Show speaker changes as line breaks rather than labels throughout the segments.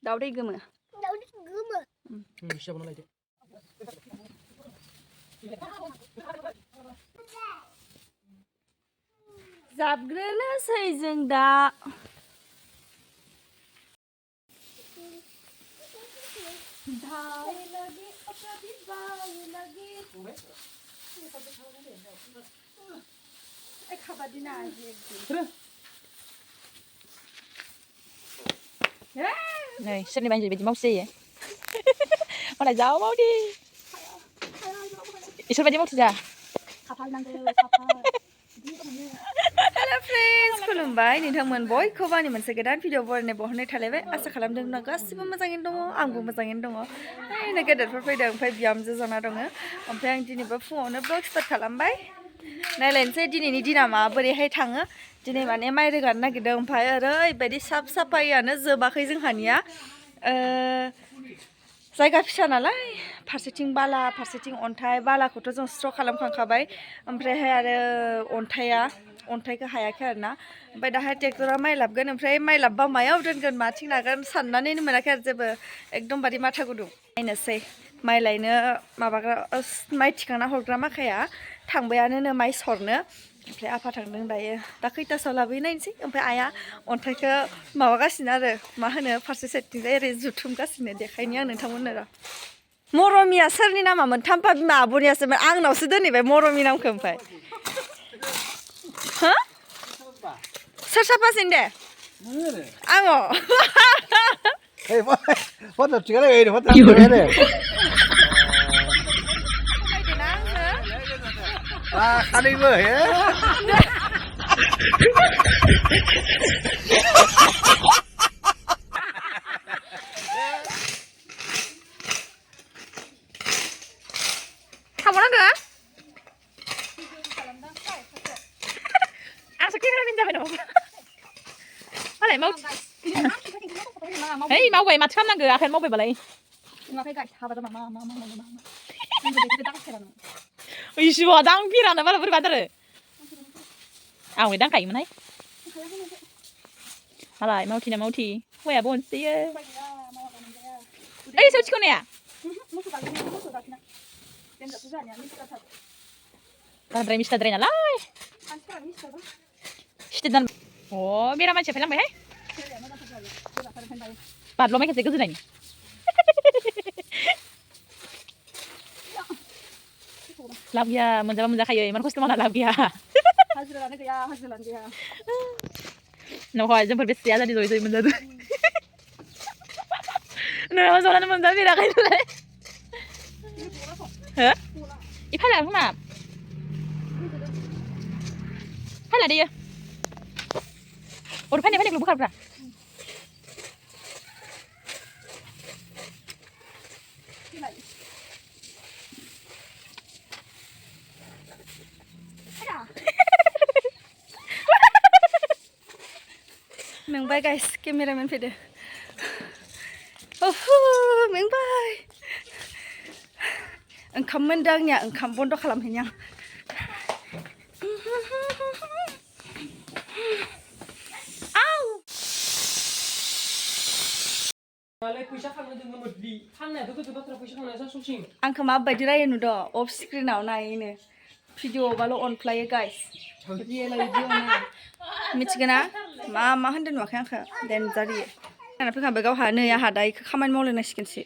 दावदै गोमो जाबग्रोनोसै जों दा Này, sân này bạn gì bị móc xì vậy? Con này giấu máu đi. Sân bạn gì móc xì à? Hello friends, खुलुमबाय नोंथांमोन बयखौबो आंनि मोनसे गोदान भिडिअ बरायनाय बहरनाय थालायबाय आसा खालामदों ना गासिबो मोजाङैनो दङ आंबो मोजाङैनो दङ ओरैनो गेदेरफोर फैदों ओमफ्राय बिहामजो जना दङ ओमफ्राय आं दिनैबो फुङावनो ब्लग स्टार्ट खालामबाय नायलायनोसै दिनैनि दिना माबोरैहाय थाङो दिनै माने माइ रोगानो नागिरदों ओमफ्राय ओरैबायदि साफायानो जोबाखै जोंहानिया जायगा फिसा नालाय फारसेथिं बाला फारसेथिं अन्थाइ बालाखौथ' जों स्ट्र' खालामखांखाबाय ओमफ्रायहाय आरो अन्थाइखौ हायाखै आरो ना ओमफ्राय दाहाय ट्रेक्टरा माइ लाबगोन ओमफ्राय माइ लाबबा मायाव दोनगोन माथिं लागोन साननानैनो मोनाखै आरो जेबो एकदमबारे माथा गुदुं नायनोसै माइ लायनो माबाग्रा माइ थिखांना हरग्रा माखाया थांबायानो माइ सरनो ओमफ्राय आफा थांदों दायो दा खैथासोआव लाबोयो नायनोसै ओमफ्राय आइया अन्थाइखौ माबागासिनो आरो मा होनो फारसे साइडथिंजाय ओरै जुथुमगासिनो देखायनि आं नोंथांमोननो र' मरमिया सोरनि नामामोन थाम्फा बिमा आब'नियासोमोन आंनावसो दोनहैबाय मरमि नामखौ ओमफ्राय हो सोर साफासिन दे आङो
खानैबो हे
खाबावनांगौ आंसो केमेरामेन जाबाय नामा मालाय है मावबाय माथो खालामनांगौ आखाइनो मावबायबालाय इसुआ दांफेरानो बारा बोरैबा आरो आवगाय दांखायोमोनहाय मालाय मावथिना मावथि हौवायाबो अनसोयो ओइ सौ थिखोनाया बांद्राय मिस्टाद्राय नालाय सिथेदान अ बेरा मानसिया फैलांबायहाय बादल' खेबसे गोजोननायनि लाब गैया मोनजाबा मोनजाखायो इमान खस्थ' मावना लाब गैया हाजिरायानो गैया न'हाय जोंफोर बेसे आजादि जयै जयै मोनजादों न'आव जनानै मोनजाफेराखै नालाय हो इ फायला खोमा फायला देयो अर फायनायखौल' बोखारब्रा मेंबाय गाइस केमेरामेन फैदो मेंबाय ओंखाम मोनदों आंनिया ओंखाम बन्द' खालामहैनि आं आंखौ माबायदि रायो नुदों अफ स्क्रिनाव नायैनो भिडिअ'बाल' अनफ्लायो गाइस रियेल भिडिअ' मिथिगोना मा होनदों नुवाखै आंखौ देनजारि जाना फैखांबाय गावहा नै आंहा दा इखौ खामानि मावलायनांसिगोनसो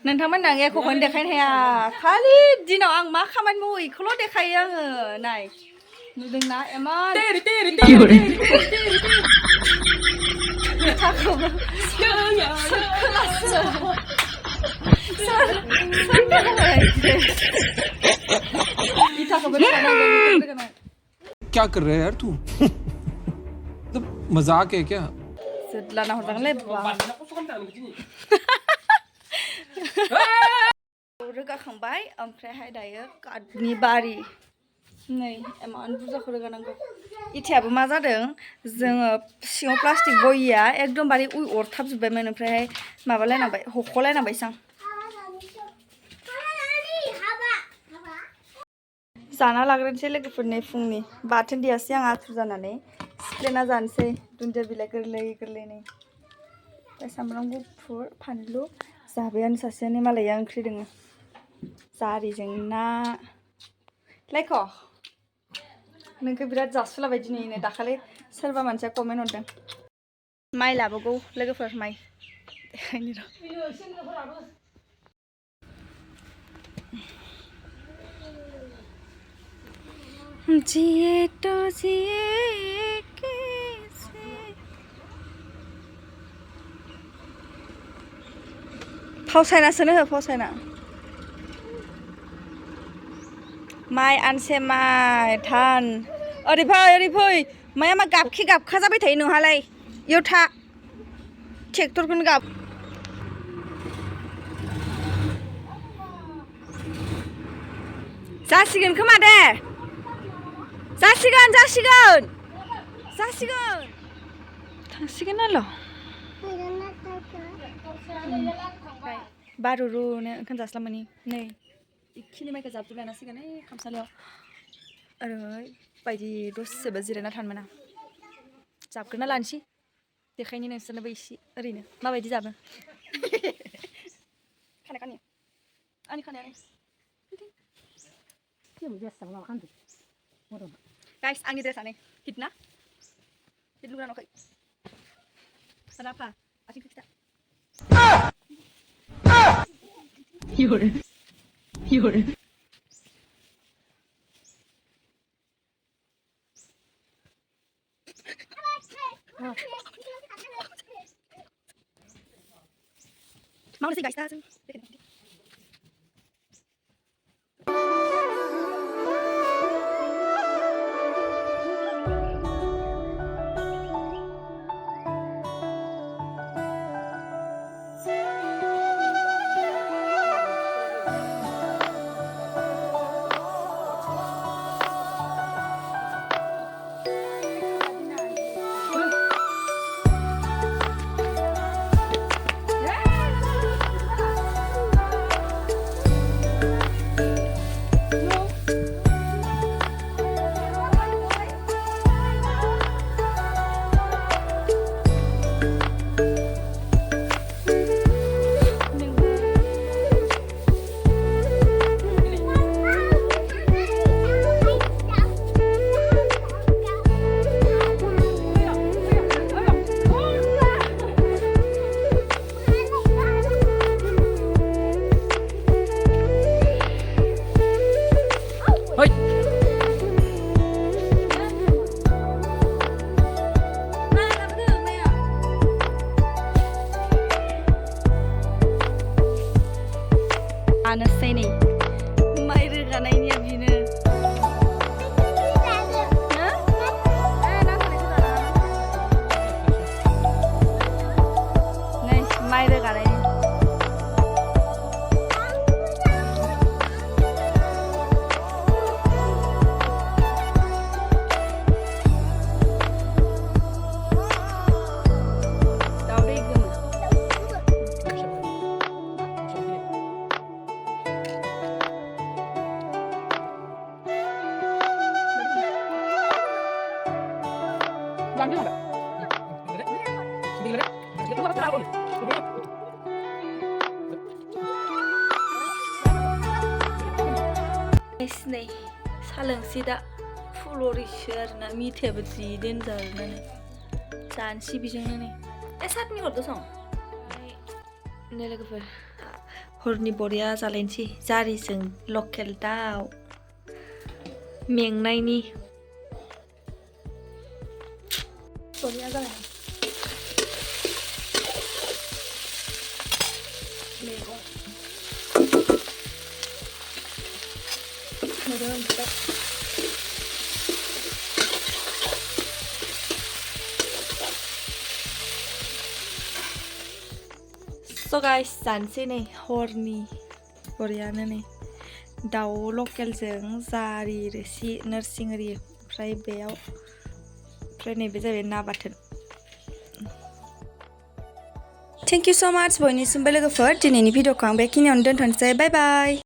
नोंथांमोननो आं एख'खौनो देखायनो हाया खालि दिनाव आं मा खामानि मावो इखौल' देखायो आङो नाय नुदोंना एमान
क्या कर रहे है यार तू मजाक है क्या
लाना हरजागोनलै रोगाखांबाय ओमफ्रायहाय दायो काटनि बारि नै एमान बुरजाखौ रोगानांगौ इथायाबो मा जादों जोङो सिङाव प्लास्टिक बयिया एकदमबारे अरथाबजोब्बायमोन ओमफ्रायहाय माबालायनांबाय हख'लायनांबायसां जाना लाग्रोनोसै लोगोफोरनि फुंनि बाथोन देयासै आं आथुर जानानै सिफ्लेना जानोसै दुन्दिया बिलाइ गोरलै गोरलैनि ओमफ्राय सामब्राम गुफुर फानलु जाबायानो सासेयानो मालाया ओंख्रि दङ जारिजों ना लायख' नोंखौ बिराद जासुलाबाय दिनैनो दाखालि सोरबा मानसिया कमेन्ट हरदों माइ लाबोगौ लोगोफोर माइ देखायनो र' जिए तो जिए कैसे फावसायनासोनो हो फावसायना माइ आनसे माइ धान ओरै फै माया मा गाबखि गाबखा जाबाय थायो नोंहालाय इयाव था ट्रेक्टरखौनो गाब जासिगोन खोमा दे जासिगोन थांसिगोन आल' बारुरुनो ओंखाम जास्लामोनि नै इखिनि माइखौ जाबजोब लानांसिगोन ओइ खामसालियाव ओरैबायदि दसेबो जिरायना थानो मोना जाबग्रोना लानोसै देखायनो नोंसोरनोबो इसे ओरैनो माबायदि जाबो खानाय खानि आंनि खानायानो गाइस आंनि ड्रेसानो हिट ना हिट लुग्रा नखै राफा आथिं खिथा You're mau sih guys ta Anasay nih, mai reganainya bina. Nih, mai reganai. Nih, salengsi dah fulorisnya karena mie bersiden jalan cansi bisa nih. Saat nih waktu song. Ini lagi ber. Koroni boria jalansi jari seng lokal tau. Mwsanai nih. Boria jalan. So guys, sansi nih koroni boryana nih daw lokal jeng zari resi nursing ri fry beyaw fry nih bisa na baten. Thank you so much boynisimba logoफोर दिनैनि भिडिअखौ आं बेखिनियावनो दोनथ'नोसै bye bye